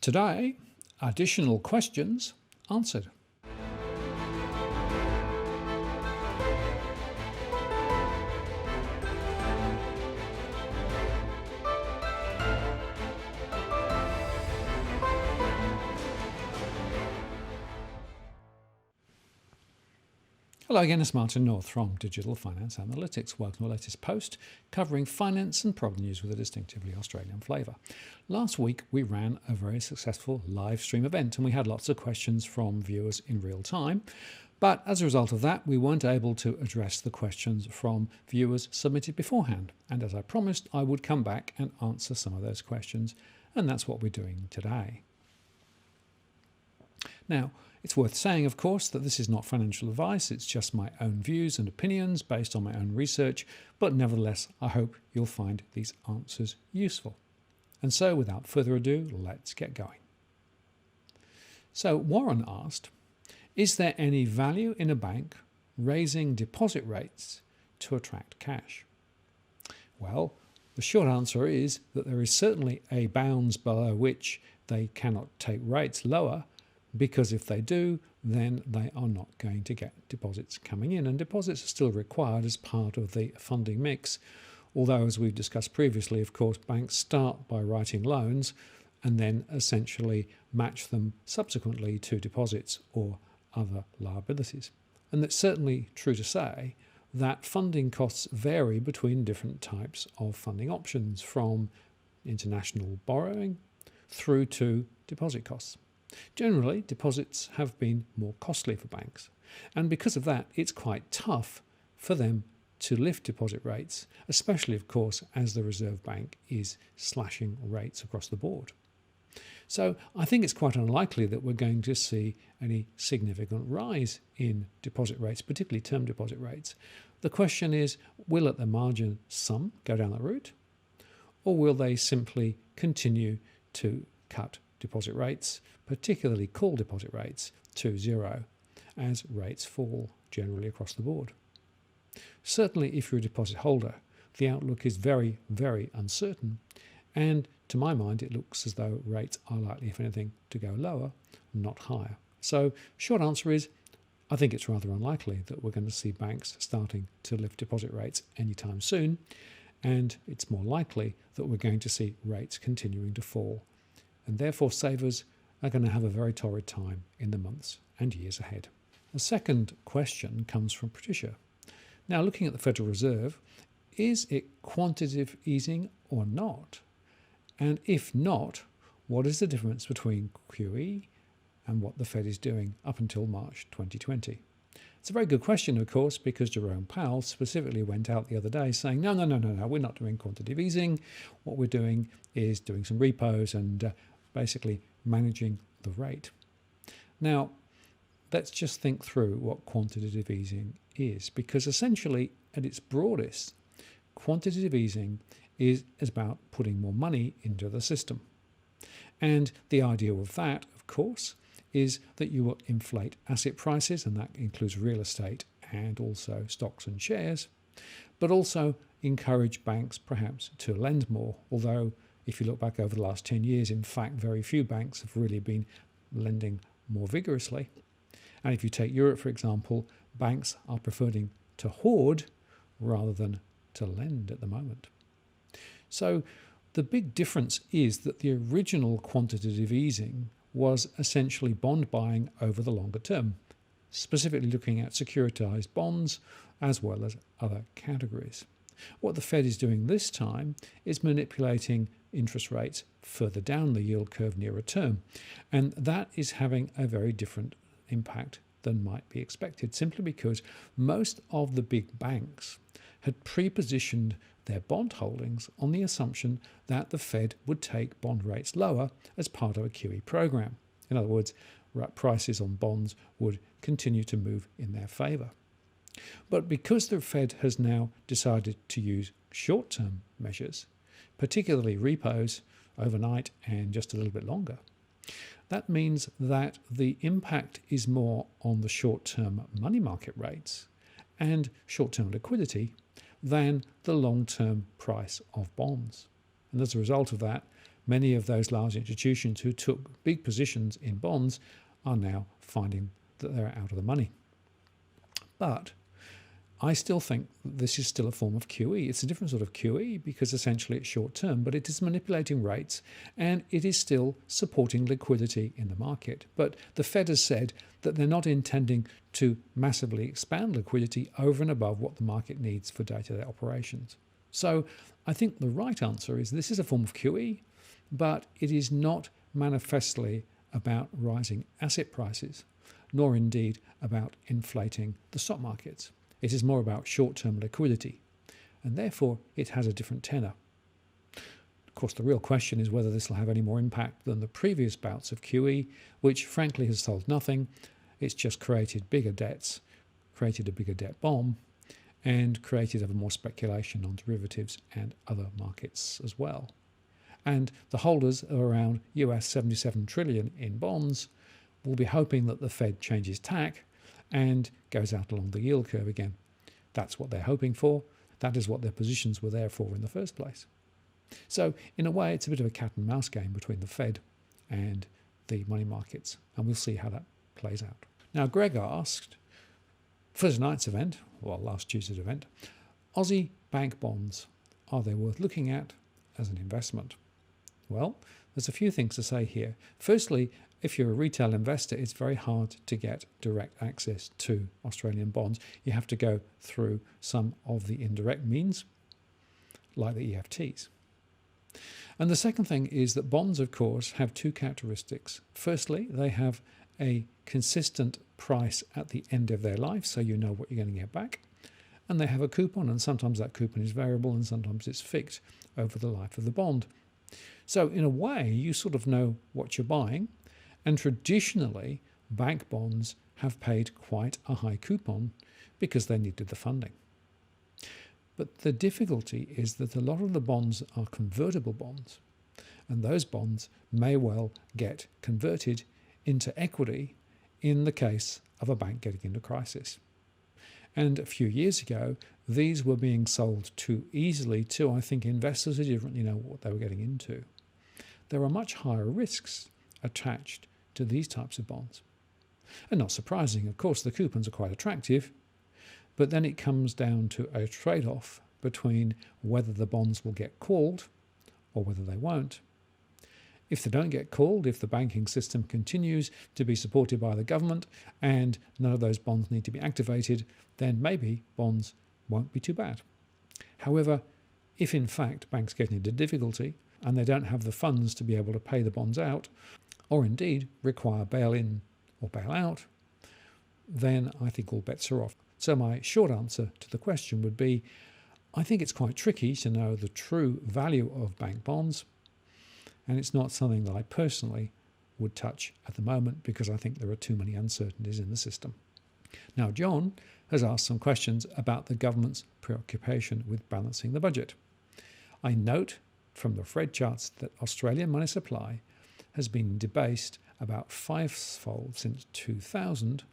Today, additional questions answered. Hello again, it's Martin North from Digital Finance Analytics. Welcome to our latest post covering finance and product news with a distinctively Australian flavour. Last week we ran a very successful live stream event and we had lots of questions from viewers in real time. But as a result of that, we weren't able to address the questions from viewers submitted beforehand. And as I promised, I would come back and answer some of those questions. And that's what we're doing today. Now, it's worth saying, of course, that this is not financial advice. It's just my own views and opinions based on my own research. But nevertheless, I hope you'll find these answers useful. And so, without further ado, let's get going. So, Warren asked, is there any value in a bank raising deposit rates to attract cash? Well, the short answer is that there is certainly a bounds below which they cannot take rates lower, because if they do, then they are not going to get deposits coming in. And deposits are still required as part of the funding mix. Although, as we've discussed previously, of course, banks start by writing loans and then essentially match them subsequently to deposits or other liabilities. And it's certainly true to say that funding costs vary between different types of funding options, from international borrowing through to deposit costs. Generally, deposits have been more costly for banks, and because of that, it's quite tough for them to lift deposit rates, especially, of course, as the Reserve Bank is slashing rates across the board. So I think it's quite unlikely that we're going to see any significant rise in deposit rates, particularly term deposit rates. The question is, will at the margin some go down that route, or will they simply continue to cut deposit rates, particularly call deposit rates, to zero as rates fall generally across the board? Certainly, if you're a deposit holder, the outlook is very, very uncertain, and to my mind it looks as though rates are likely, if anything, to go lower, not higher. So short answer is, I think it's rather unlikely that we're going to see banks starting to lift deposit rates anytime soon, and it's more likely that we're going to see rates continuing to fall. And therefore savers are going to have a very torrid time in the months and years ahead. The second question comes from Patricia. Now, looking at the Federal Reserve, is it quantitative easing or not? And if not, what is the difference between QE and what the Fed is doing up until March 2020? It's a very good question, of course, because Jerome Powell specifically went out the other day saying, no, we're not doing quantitative easing. What we're doing is doing some repos and basically managing the rate. Now, let's just think through what quantitative easing is, because essentially, at its broadest, quantitative easing is about putting more money into the system. And the idea of that, of course, is that you will inflate asset prices, and that includes real estate and also stocks and shares, but also encourage banks perhaps to lend more, although if you look back over the last 10 years, in fact, very few banks have really been lending more vigorously. And if you take Europe, for example, banks are preferring to hoard rather than to lend at the moment. So the big difference is that the original quantitative easing was essentially bond buying over the longer term, specifically looking at securitized bonds as well as other categories. What the Fed is doing this time is manipulating interest rates further down the yield curve nearer term, and that is having a very different impact than might be expected, simply because most of the big banks had pre-positioned their bond holdings on the assumption that the Fed would take bond rates lower as part of a QE program. In other words, prices on bonds would continue to move in their favour. But because the Fed has now decided to use short-term measures, particularly repos overnight and just a little bit longer, that means that the impact is more on the short-term money market rates and short-term liquidity than the long-term price of bonds. And as a result of that, many of those large institutions who took big positions in bonds are now finding that they're out of the money. But I still think this is still a form of QE. It's a different sort of QE because essentially it's short term, but it is manipulating rates and it is still supporting liquidity in the market. But the Fed has said that they're not intending to massively expand liquidity over and above what the market needs for day-to-day operations. So I think the right answer is this is a form of QE, but it is not manifestly about rising asset prices, nor indeed about inflating the stock markets. It is more about short-term liquidity, and therefore it has a different tenor. Of course, the real question is whether this will have any more impact than the previous bouts of QE, which frankly has sold nothing. It's just created bigger debts, created a bigger debt bomb, and created ever more speculation on derivatives and other markets as well. And the holders of around US 77 trillion in bonds will be hoping that the Fed changes tack and goes out along the yield curve again. That's what they're hoping for. That is what their positions were there for in the first place. So in a way, it's a bit of a cat and mouse game between the Fed and the money markets, and we'll see how that plays out. Now, Greg asked, for tonight's event, well, last Tuesday's event, Aussie bank bonds, are they worth looking at as an investment? Well, there's a few things to say here. Firstly, if you're a retail investor, it's very hard to get direct access to Australian bonds. You have to go through some of the indirect means, like the EFTs. And the second thing is that bonds, of course, have two characteristics. Firstly, they have a consistent price at the end of their life, so you know what you're going to get back. And they have a coupon, and sometimes that coupon is variable and sometimes it's fixed over the life of the bond. So in a way, you sort of know what you're buying. And traditionally, bank bonds have paid quite a high coupon because they needed the funding. But the difficulty is that a lot of the bonds are convertible bonds, and those bonds may well get converted into equity in the case of a bank getting into crisis. And a few years ago, these were being sold too easily to, I think, investors who didn't really know what they were getting into. There are much higher risks attached to these types of bonds. And not surprising, of course, the coupons are quite attractive, but then it comes down to a trade-off between whether the bonds will get called or whether they won't. If they don't get called, if the banking system continues to be supported by the government and none of those bonds need to be activated, then maybe bonds won't be too bad. However, if in fact banks get into difficulty and they don't have the funds to be able to pay the bonds out, or indeed require bail-in or bail-out, then I think all bets are off. So my short answer to the question would be, I think it's quite tricky to know the true value of bank bonds, and it's not something that I personally would touch at the moment because I think there are too many uncertainties in the system. Now, John has asked some questions about the government's preoccupation with balancing the budget. I note from the Fred charts that Australian money supply has been debased about fivefold since 2000,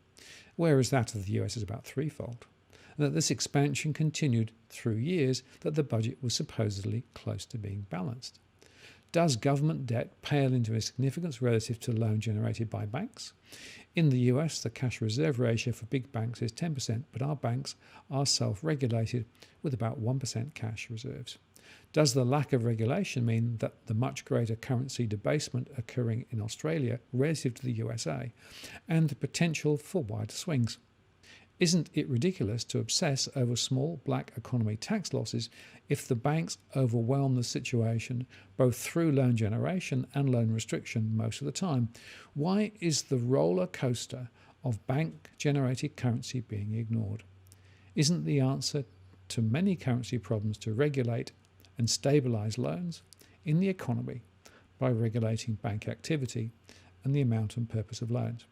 whereas that of the US is about threefold, and that this expansion continued through years that the budget was supposedly close to being balanced. Does government debt pale into a significance relative to loan generated by banks? In the US, the cash reserve ratio for big banks is 10%, but our banks are self-regulated with about 1% cash reserves. Does the lack of regulation mean that the much greater currency debasement occurring in Australia relative to the USA and the potential for wider swings? Isn't it ridiculous to obsess over small black economy tax losses if the banks overwhelm the situation both through loan generation and loan restriction most of the time? Why is the roller coaster of bank-generated currency being ignored? Isn't the answer to many currency problems to regulate and stabilise loans in the economy by regulating bank activity and the amount and purpose of loans?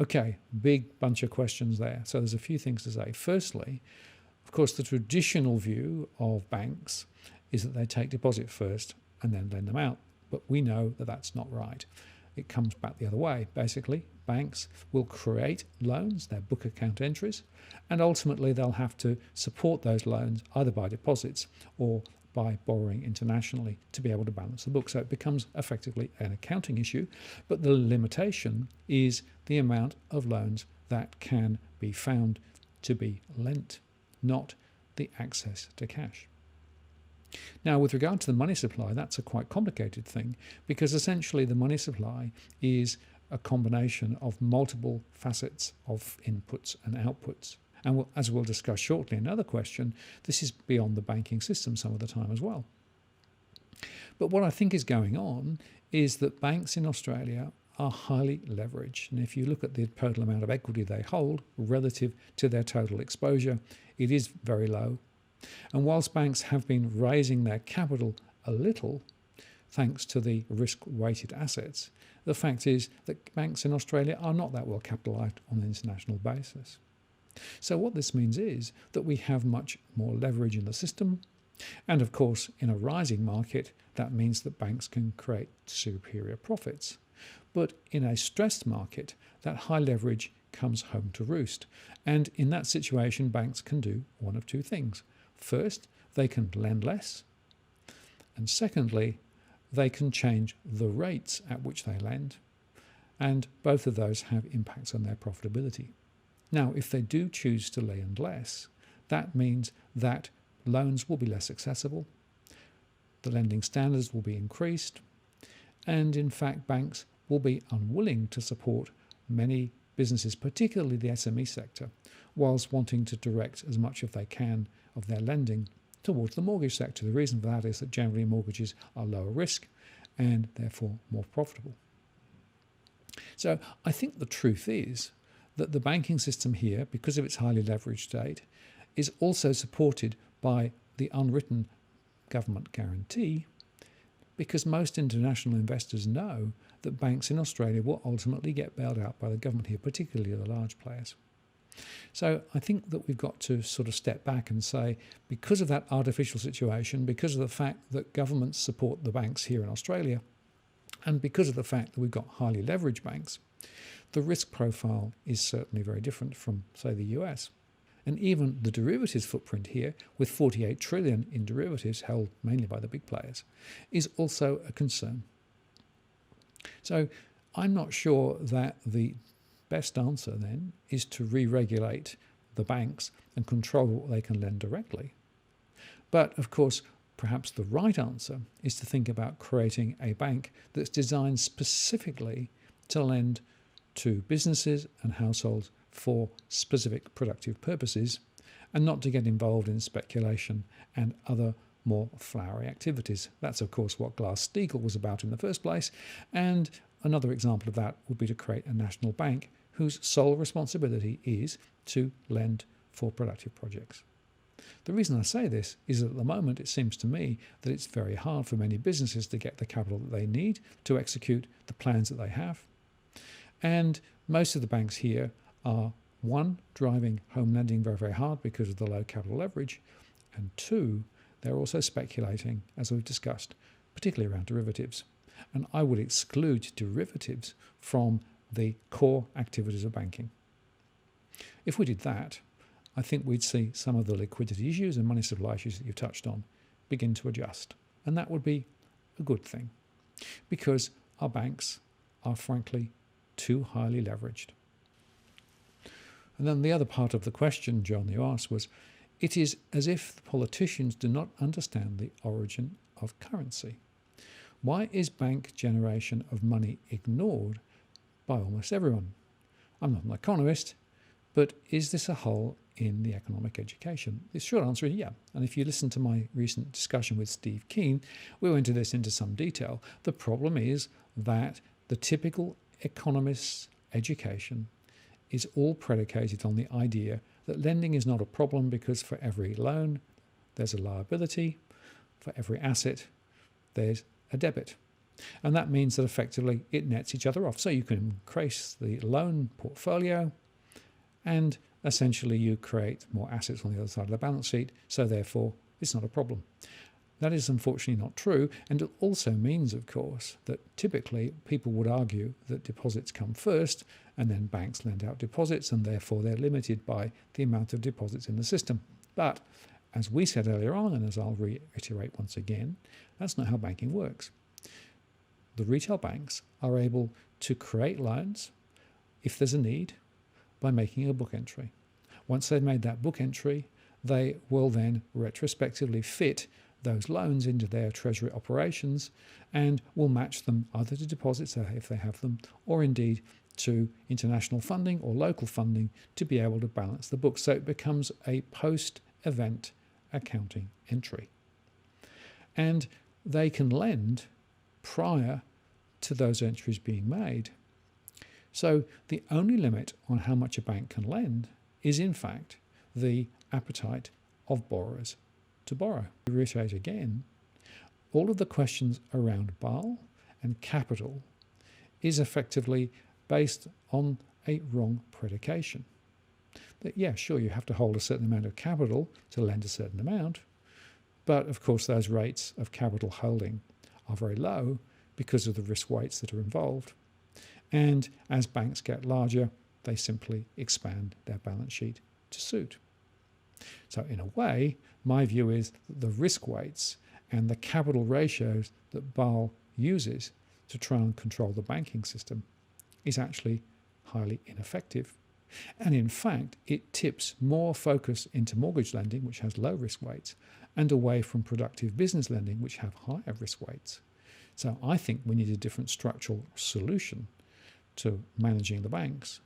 Okay, big bunch of questions there. So there's a few things to say. Firstly, of course, the traditional view of banks is that they take deposit first and then lend them out. But we know that that's not right. It comes back the other way. Basically, banks will create loans, their book account entries, and ultimately they'll have to support those loans either by deposits or by borrowing internationally to be able to balance the book. So it becomes effectively an accounting issue, but the limitation is the amount of loans that can be found to be lent, not the access to cash. Now, with regard to the money supply, that's a quite complicated thing, because essentially the money supply is a combination of multiple facets of inputs and outputs. And as we'll discuss shortly in another question, this is beyond the banking system some of the time as well. But what I think is going on is that banks in Australia are highly leveraged. And if you look at the total amount of equity they hold relative to their total exposure, it is very low. And whilst banks have been raising their capital a little, thanks to the risk-weighted assets, the fact is that banks in Australia are not that well capitalised on an international basis. So what this means is that we have much more leverage in the system. And of course, in a rising market, that means that banks can create superior profits. But in a stressed market, that high leverage comes home to roost. And in that situation, banks can do one of two things. First, they can lend less. And secondly, they can change the rates at which they lend. And both of those have impacts on their profitability. Now, if they do choose to lend less, that means that loans will be less accessible, the lending standards will be increased, and in fact, banks will be unwilling to support many businesses, particularly the SME sector, whilst wanting to direct as much as they can of their lending towards the mortgage sector. The reason for that is that generally mortgages are lower risk and therefore more profitable. So I think the truth is that the banking system here, because of its highly leveraged state, is also supported by the unwritten government guarantee, because most international investors know that banks in Australia will ultimately get bailed out by the government here, particularly the large players. So I think that we've got to sort of step back and say, because of that artificial situation, because of the fact that governments support the banks here in Australia, and because of the fact that we've got highly leveraged banks, the risk profile is certainly very different from, say, the US. And even the derivatives footprint here, with 48 trillion in derivatives held mainly by the big players, is also a concern. So I'm not sure that the best answer then is to re-regulate the banks and control what they can lend directly. But of course, perhaps the right answer is to think about creating a bank that's designed specifically to lend to businesses and households for specific productive purposes, and not to get involved in speculation and other more flowery activities. That's of course what Glass-Steagall was about in the first place, and another example of that would be to create a national bank whose sole responsibility is to lend for productive projects. The reason I say this is that at the moment it seems to me that it's very hard for many businesses to get the capital that they need to execute the plans that they have. And most of the banks here are, one, driving home lending very, very hard because of the low capital leverage, and two, they're also speculating, as we've discussed, particularly around derivatives. And I would exclude derivatives from the core activities of banking. If we did that, I think we'd see some of the liquidity issues and money supply issues that you've touched on begin to adjust. And that would be a good thing, because our banks are frankly too highly leveraged. And then the other part of the question, John, you asked was, it is as if the politicians do not understand the origin of currency. Why is bank generation of money ignored by almost everyone? I'm not an economist, but is this a hole in the economic education? The short answer is yeah. And if you listen to my recent discussion with Steve Keen, we went into this into some detail. The problem is that the typical economist's education is all predicated on the idea that lending is not a problem because for every loan there's a liability, for every asset there's a debit. And that means that effectively it nets each other off. So you can increase the loan portfolio and essentially you create more assets on the other side of the balance sheet, so therefore it's not a problem. That is unfortunately not true, and it also means, of course, that typically people would argue that deposits come first and then banks lend out deposits and therefore they're limited by the amount of deposits in the system. But as we said earlier on, and as I'll reiterate once again, that's not how banking works. The retail banks are able to create loans, if there's a need, by making a book entry. Once they've made that book entry, they will then retrospectively fit those loans into their treasury operations and will match them either to deposits if they have them, or indeed to international funding or local funding to be able to balance the books. So it becomes a post-event accounting entry. And they can lend prior to those entries being made. So the only limit on how much a bank can lend is in fact the appetite of borrowers to borrow. To reiterate again, all of the questions around Basel and capital is effectively based on a wrong predication. That, yeah, sure, you have to hold a certain amount of capital to lend a certain amount, but of course those rates of capital holding are very low because of the risk weights that are involved. And as banks get larger, they simply expand their balance sheet to suit. So in a way, my view is that the risk weights and the capital ratios that Basel uses to try and control the banking system is actually highly ineffective. And in fact, it tips more focus into mortgage lending, which has low risk weights, and away from productive business lending, which have higher risk weights. So I think we need a different structural solution to managing the banks.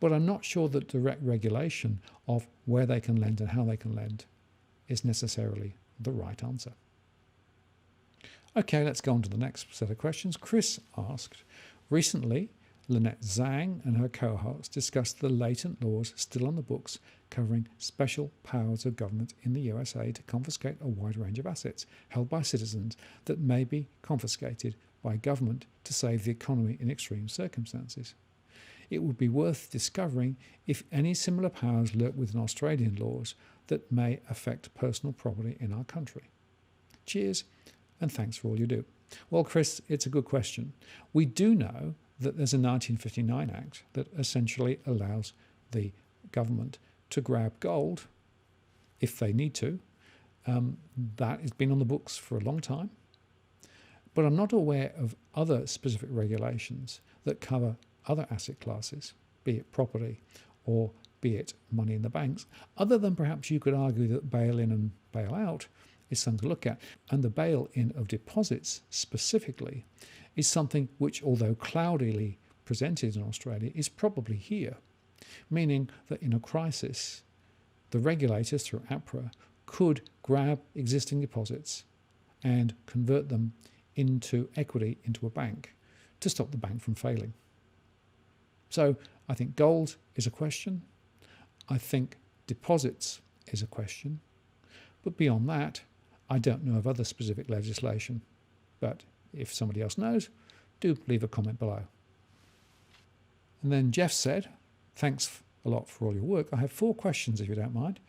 But I'm not sure that direct regulation of where they can lend and how they can lend is necessarily the right answer. Okay, let's go on to the next set of questions. Chris asked, recently, Lynette Zhang and her cohorts discussed the latent laws still on the books covering special powers of government in the USA to confiscate a wide range of assets held by citizens that may be confiscated by government to save the economy in extreme circumstances. It would be worth discovering if any similar powers lurk within Australian laws that may affect personal property in our country. Cheers, and thanks for all you do. Well, Chris, it's a good question. We do know that there's a 1959 Act that essentially allows the government to grab gold if they need to. That has been on the books for a long time. But I'm not aware of other specific regulations that cover other asset classes, be it property or be it money in the banks, other than perhaps you could argue that bail-in and bail-out is something to look at. And the bail-in of deposits specifically is something which, although cloudily presented in Australia, is probably here, meaning that in a crisis, the regulators through APRA could grab existing deposits and convert them into equity into a bank to stop the bank from failing. So I think gold is a question. I think deposits is a question. But beyond that, I don't know of other specific legislation. But if somebody else knows, do leave a comment below. And then Jeff said, thanks a lot for all your work. I have 4 questions if you don't mind.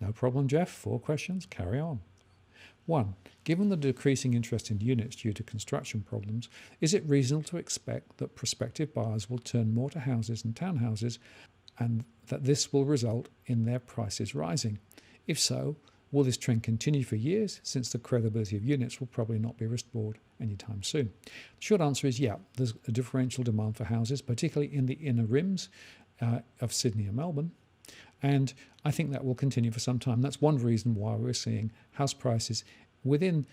No problem, Jeff. 4 questions. Carry on. 1. Given the decreasing interest in units due to construction problems, is it reasonable to expect that prospective buyers will turn more to houses and townhouses and that this will result in their prices rising? If so, will this trend continue for years, since the credibility of units will probably not be restored anytime soon? The short answer is yeah, there's a differential demand for houses, particularly in the inner rims of Sydney and Melbourne. And I think that will continue for some time. That's one reason why we're seeing house prices within,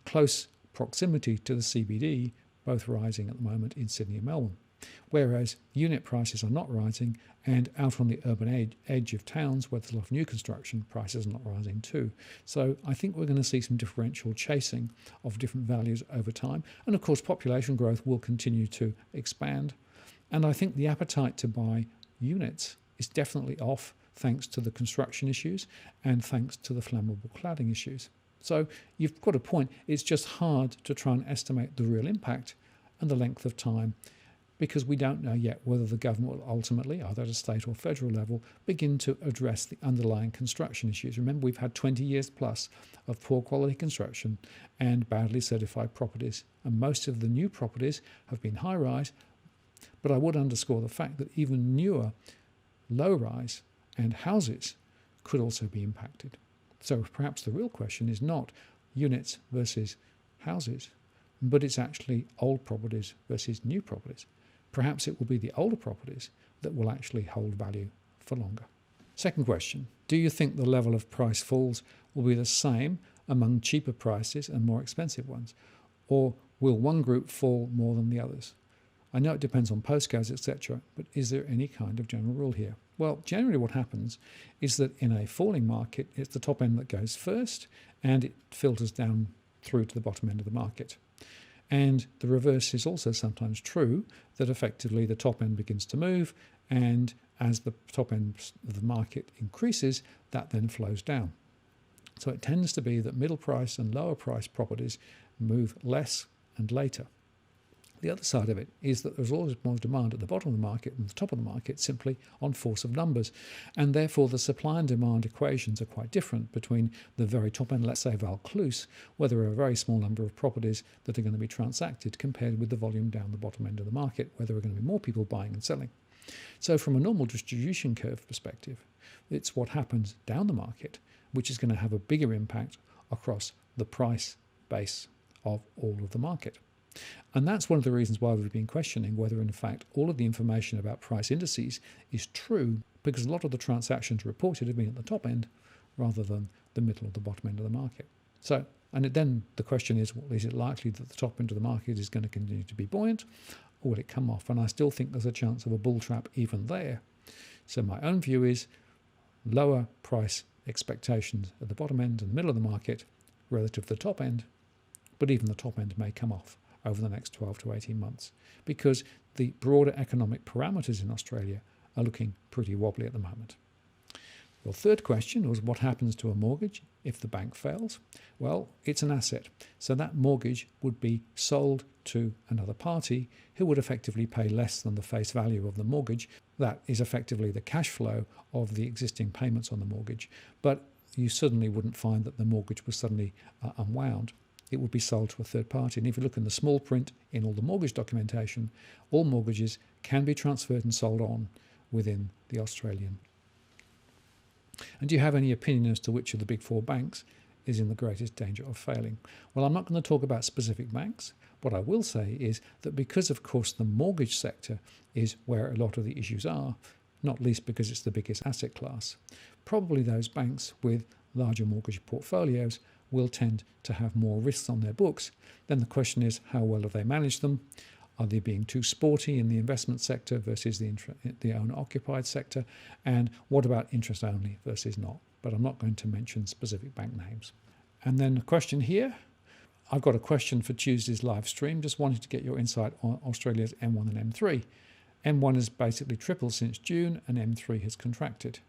close proximity to the CBD, both rising at the moment in Sydney and Melbourne. Whereas unit prices are not rising, and out on the urban edge of towns where there's a lot of new construction, prices are not rising too. So I think we're going to see some differential chasing of different values over time. And of course, population growth will continue to expand. And I think the appetite to buy units is definitely off, thanks to the construction issues and thanks to the flammable cladding issues. So you've got a point. It's just hard to try and estimate the real impact and the length of time, because we don't know yet whether the government will ultimately, either at a state or federal level, begin to address the underlying construction issues. Remember, we've had 20 years plus of poor quality construction and badly certified properties, and most of the new properties have been high-rise, but I would underscore the fact that even newer low-rise and houses could also be impacted. So perhaps the real question is not units versus houses, but it's actually old properties versus new properties. Perhaps it will be the older properties that will actually hold value for longer. Second question, do you think the level of price falls will be the same among cheaper prices and more expensive ones? Or will one group fall more than the others? I know it depends on postcodes, etc., but is there any kind of general rule here? Well, generally what happens is that in a falling market, it's the top end that goes first, and it filters down through to the bottom end of the market. And the reverse is also sometimes true, that effectively the top end begins to move, and as the top end of the market increases, that then flows down. So it tends to be that middle price and lower price properties move less and later. The other side of it is that there's always more demand at the bottom of the market than the top of the market, simply on force of numbers. And therefore the supply and demand equations are quite different between the very top end, let's say Vaucluse, where there are a very small number of properties that are going to be transacted, compared with the volume down the bottom end of the market, where there are going to be more people buying and selling. So from a normal distribution curve perspective, it's what happens down the market which is going to have a bigger impact across the price base of all of the market. And that's one of the reasons why we've been questioning whether, in fact, all of the information about price indices is true, because a lot of the transactions reported have been at the top end rather than the middle or the bottom end of the market. So, then the question is, well, is it likely that the top end of the market is going to continue to be buoyant, or will it come off? And I still think there's a chance of a bull trap even there. So my own view is lower price expectations at the bottom end and the middle of the market relative to the top end, but even the top end may come off over the next 12 to 18 months, because the broader economic parameters in Australia are looking pretty wobbly at the moment. Your third question was, what happens to a mortgage if the bank fails? Well, it's an asset. So that mortgage would be sold to another party who would effectively pay less than the face value of the mortgage. That is effectively the cash flow of the existing payments on the mortgage. But you suddenly wouldn't find that the mortgage was suddenly unwound. It would be sold to a third party. And if you look in the small print in all the mortgage documentation, all mortgages can be transferred and sold on within the Australian. And do you have any opinion as to which of the big four banks is in the greatest danger of failing? Well, I'm not going to talk about specific banks. What I will say is that because, of course, the mortgage sector is where a lot of the issues are, not least because it's the biggest asset class, probably those banks with larger mortgage portfolios will tend to have more risks on their books. Then the question is, how well do they manage them? Are they being too sporty in the investment sector versus the owner-occupied sector? And what about interest only versus not? But I'm not going to mention specific bank names. And then a question here. I've got a question for Tuesday's live stream. Just wanted to get your insight on Australia's M1 and M3. M1 has basically tripled since June and M3 has contracted.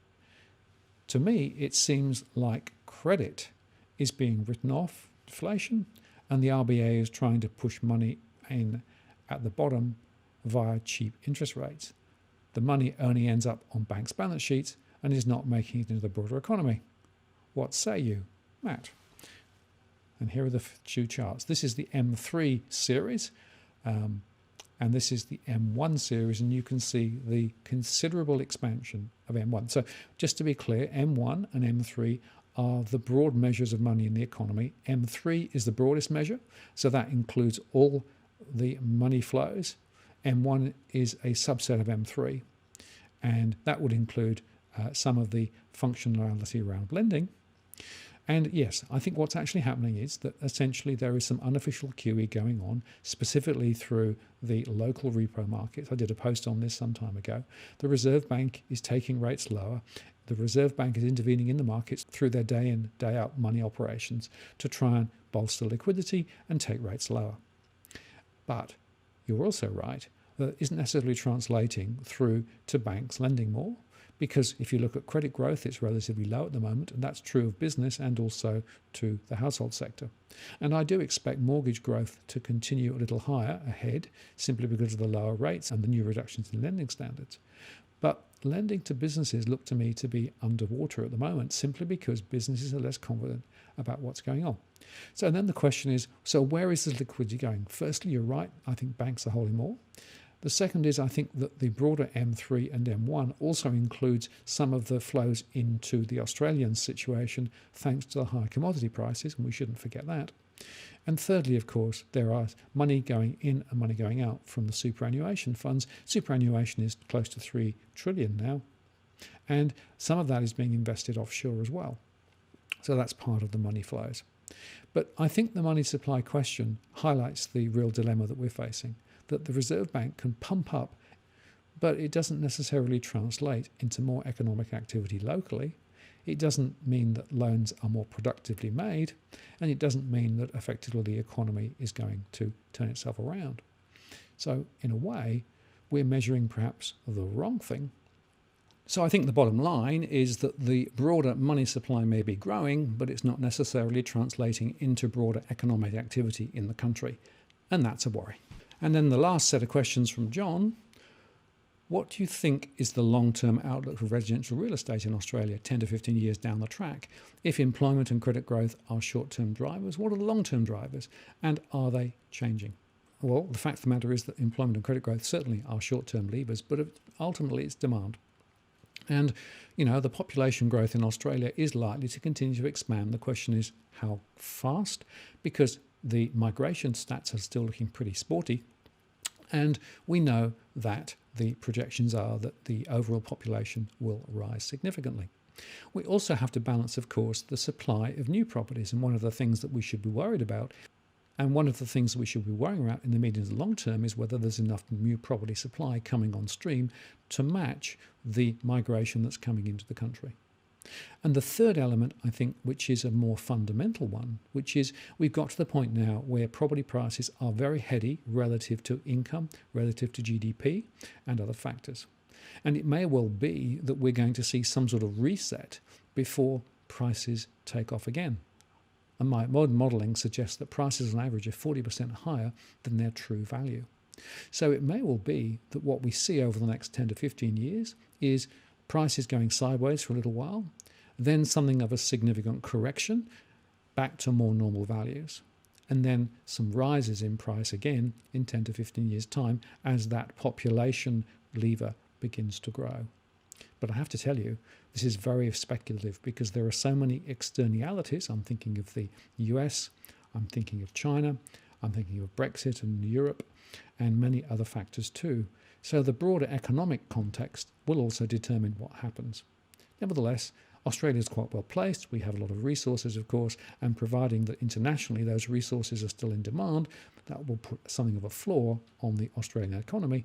To me, it seems like credit is being written off, deflation, and the RBA is trying to push money in at the bottom via cheap interest rates. The money only ends up on banks' balance sheets and is not making it into the broader economy. What say you, Matt? And here are the two charts. This is the M3 series, and this is the M1 series, and you can see the considerable expansion of M1. So just to be clear, M1 and M3 are the broad measures of money in the economy. M3 is the broadest measure, so that includes all the money flows. M1 is a subset of M3, and that would include some of the functionality around lending. And yes, I think what's actually happening is that essentially there is some unofficial QE going on, specifically through the local repo markets. I did a post on this some time ago. The Reserve Bank is taking rates lower. The Reserve Bank is intervening in the markets through their day in, day out money operations to try and bolster liquidity and take rates lower. But you're also right that it isn't necessarily translating through to banks lending more, because if you look at credit growth, it's relatively low at the moment, and that's true of business and also to the household sector. And I do expect mortgage growth to continue a little higher ahead, simply because of the lower rates and the new reductions in lending standards. But lending to businesses look to me to be underwater at the moment, simply because businesses are less confident about what's going on. So then the question is, so where is this liquidity going? Firstly, you're right, I think banks are holding more. The second is I think that the broader M3 and M1 also includes some of the flows into the Australian situation thanks to the higher commodity prices, and we shouldn't forget that. And thirdly, of course, there are money going in and money going out from the superannuation funds. Superannuation is close to 3 trillion now, and some of that is being invested offshore as well. So that's part of the money flows. But I think the money supply question highlights the real dilemma that we're facing, that the Reserve Bank can pump up, but it doesn't necessarily translate into more economic activity locally. It doesn't mean that loans are more productively made, and it doesn't mean that effectively the economy is going to turn itself around. So in a way, we're measuring perhaps the wrong thing. So I think the bottom line is that the broader money supply may be growing, but it's not necessarily translating into broader economic activity in the country. And that's a worry. And then the last set of questions from John. What do you think is the long-term outlook for residential real estate in Australia 10 to 15 years down the track? If employment and credit growth are short-term drivers, what are the long-term drivers? And are they changing? Well, the fact of the matter is that employment and credit growth certainly are short-term levers, but ultimately it's demand. And, the population growth in Australia is likely to continue to expand. The question is how fast, because the migration stats are still looking pretty sporty. And we know that the projections are that the overall population will rise significantly. We also have to balance, of course, the supply of new properties. And one of the things that we should be worried about, and one of the things that we should be worrying about in the medium to long term, is whether there's enough new property supply coming on stream to match the migration that's coming into the country. And the third element, I think, which is a more fundamental one, which is we've got to the point now where property prices are very heady relative to income, relative to GDP and other factors. And it may well be that we're going to see some sort of reset before prices take off again. And my modern modelling suggests that prices on average are 40% higher than their true value. So it may well be that what we see over the next 10 to 15 years is prices going sideways for a little while, then something of a significant correction back to more normal values, and then some rises in price again in 10 to 15 years' time as that population lever begins to grow. But I have to tell you, this is very speculative because there are so many externalities. I'm thinking of the US, I'm thinking of China, I'm thinking of Brexit and Europe, and many other factors too. So the broader economic context will also determine what happens. Nevertheless, Australia is quite well placed. We have a lot of resources, of course, and providing that internationally those resources are still in demand, that will put something of a floor on the Australian economy.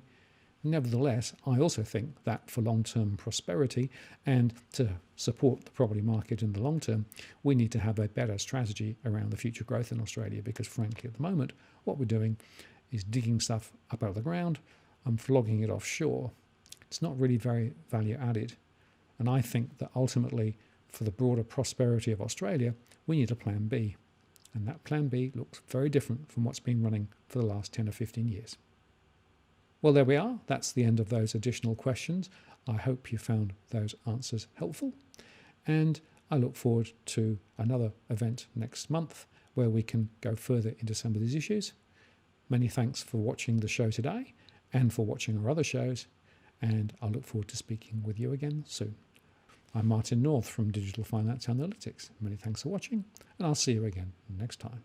Nevertheless, I also think that for long-term prosperity and to support the property market in the long term, we need to have a better strategy around the future growth in Australia because, frankly, at the moment, what we're doing is digging stuff up out of the ground and flogging it offshore. It's not really very value added. And I think that ultimately, for the broader prosperity of Australia, we need a plan B. And that plan B looks very different from what's been running for the last 10 or 15 years. Well, there we are. That's the end of those additional questions. I hope you found those answers helpful. And I look forward to another event next month where we can go further into some of these issues. Many thanks for watching the show today and for watching our other shows. And I look forward to speaking with you again soon. I'm Martin North from Digital Finance Analytics. Many thanks for watching, and I'll see you again next time.